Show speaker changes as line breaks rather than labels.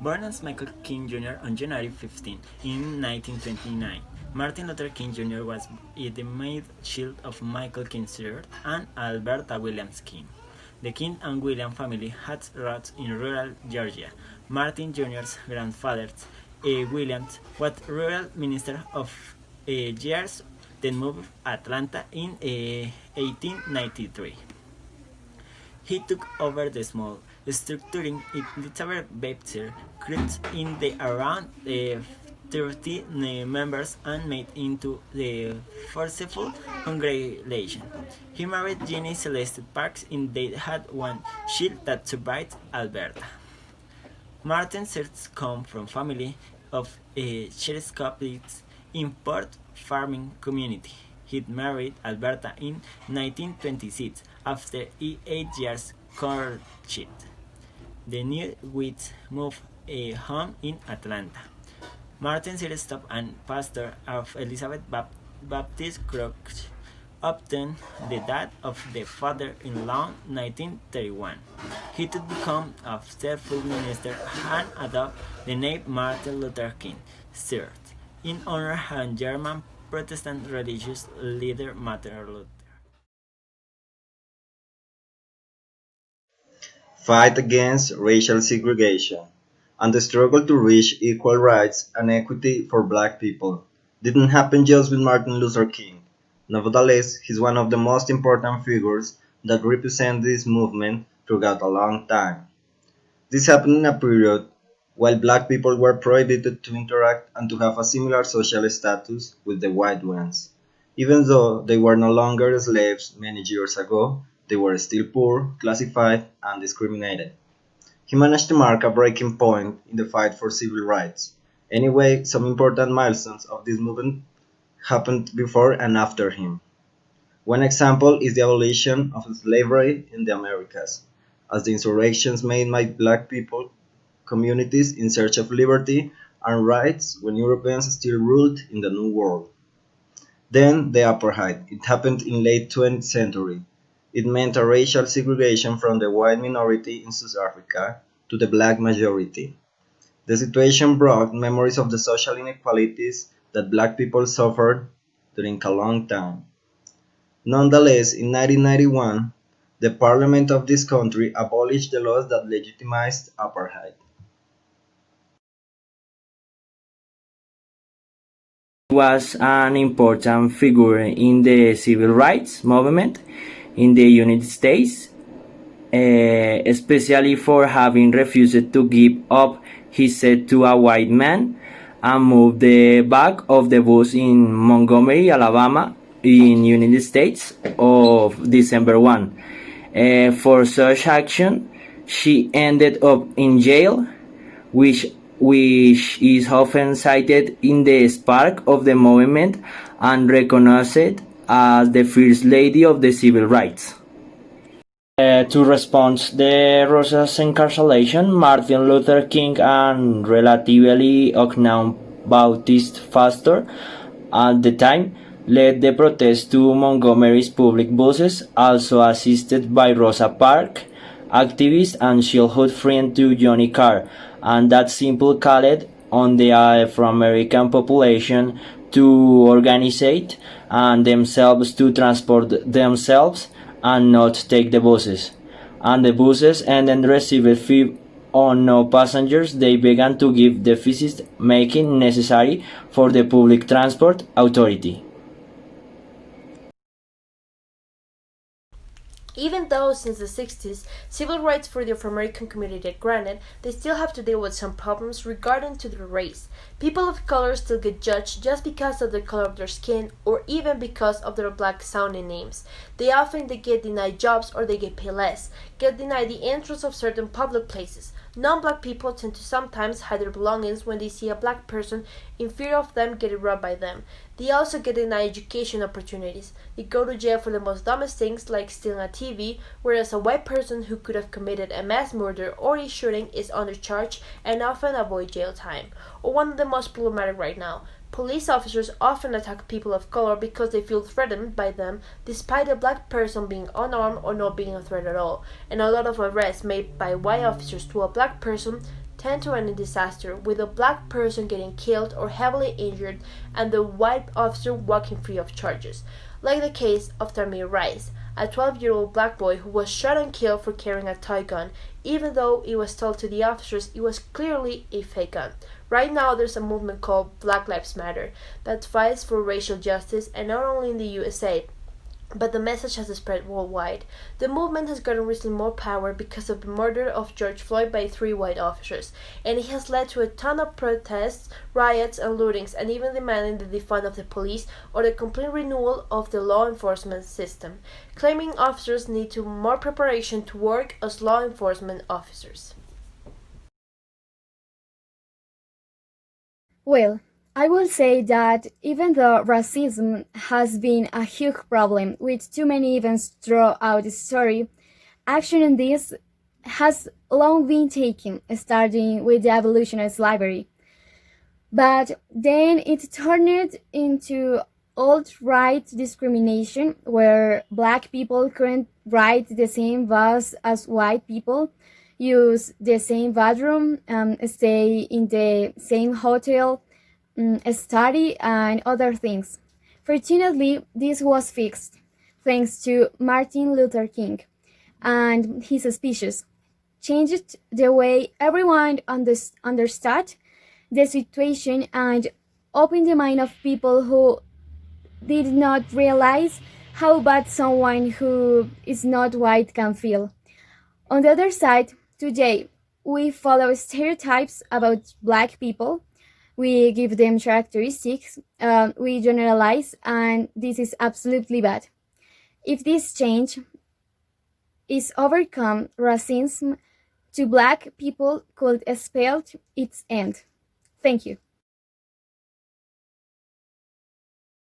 Born as Michael King Jr. on January 15 in 1929, Martin Luther King Jr. was the maid child of Michael King Sr. and Alberta Williams King. The King and William family had roots in rural Georgia. Martin Jr.'s grandfather, William, was rural minister of years, then moved to Atlanta in 1893. He took over the small, structuring Elizabeth Baptist Church in the around 30 members and made into the forceful congregation. He married Jenny Celeste Parks and they had one child that survived Alberta. Martin's roots come from family of sharecroppers in Port Farming community. He married Alberta in 1926 after 8 years courtship. The newlyweds moved home in Atlanta. Martin Sir Stop and pastor of Elizabeth Baptist Church obtained the death of the father-in-law in 1931. He to become a faithful minister and adopt the name Martin Luther King III in honor of German Protestant religious leader Martin Luther.
Fight against racial segregation, and the struggle to reach equal rights and equity for black people didn't happen just with Martin Luther King. Nevertheless, he's one of the most important figures that represent this movement throughout a long time. This happened in a period while black people were prohibited to interact and to have a similar social status with the white ones. Even though they were no longer slaves many years ago, they were still poor, classified, and discriminated. He managed to mark a breaking point in the fight for civil rights. Anyway, some important milestones of this movement happened before and after him. One example is the abolition of slavery in the Americas, as the insurrections made by black people communities in search of liberty and rights when Europeans still ruled in the New World. Then the apartheid. It happened in late 20th century. It meant a racial segregation from the white minority in South Africa to the black majority. The situation brought memories of the social inequalities that black people suffered during a long time. Nonetheless, in 1991, the parliament of this country abolished the laws that legitimized apartheid.
Was an important figure in the civil rights movement in the United States, especially for having refused to give up his seat to a white man and moved the back of the bus in Montgomery, Alabama, in United States of December 1. For such action, she ended up in jail, which is often cited in the spark of the movement and recognized as the First Lady of the Civil Rights. To respond to the Rosa's incarceration, Martin Luther King and relatively unknown Baptist pastor at the time led the protest to Montgomery's public buses, also assisted by Rosa Parks, activist and childhood friend to Johnny Carr, and that simple called on the Afro-American population to organize and themselves to transport themselves and not take the buses. And the buses and then received fee on no passengers. They began to give deficits making necessary for the public transport authority.
Even though since the 60s, civil rights for the Afro-American community are granted, they still have to deal with some problems regarding to their race. People of color still get judged just because of the color of their skin or even because of their black-sounding names. They get denied jobs or they get paid less, get denied the entrance of certain public places. Non-black people tend to sometimes hide their belongings when they see a black person in fear of them getting robbed by them. They also get denied education opportunities. They go to jail for the most dumbest things like stealing a TV, whereas a white person who could have committed a mass murder or a shooting is under charge and often avoid jail time. Or one of the most problematic right now, police officers often attack people of color because they feel threatened by them despite a black person being unarmed or not being a threat at all. And a lot of arrests made by white officers to a black person tend to end in disaster, with a black person getting killed or heavily injured and the white officer walking free of charges, like the case of Tamir Rice, a 12-year-old black boy who was shot and killed for carrying a toy gun, even though it was told to the officers it was clearly a fake gun. Right now there's a movement called Black Lives Matter that fights for racial justice, and not only in the USA, but the message has spread worldwide. The movement has gotten recently more power because of the murder of George Floyd by 3 white officers, and it has led to a ton of protests, riots, and lootings, and even demanding the defund of the police or the complete renewal of the law enforcement system, claiming officers need to more preparation to work as law enforcement officers.
Well, I will say that even though racism has been a huge problem with too many events throughout the story, action on this has long been taken, starting with the abolition of slavery. But then it turned into alt-right discrimination, where black people couldn't ride the same bus as white people, use the same bathroom, stay in the same hotel, study, and other things. Fortunately, this was fixed thanks to Martin Luther King, and his speeches changed the way everyone understood the situation and opened the mind of people who did not realize how bad someone who is not white can feel. On the other side, today, we follow stereotypes about black people. We give them characteristics, we generalize, and this is absolutely bad. If this change is overcome, racism to black people could spell its end. Thank you.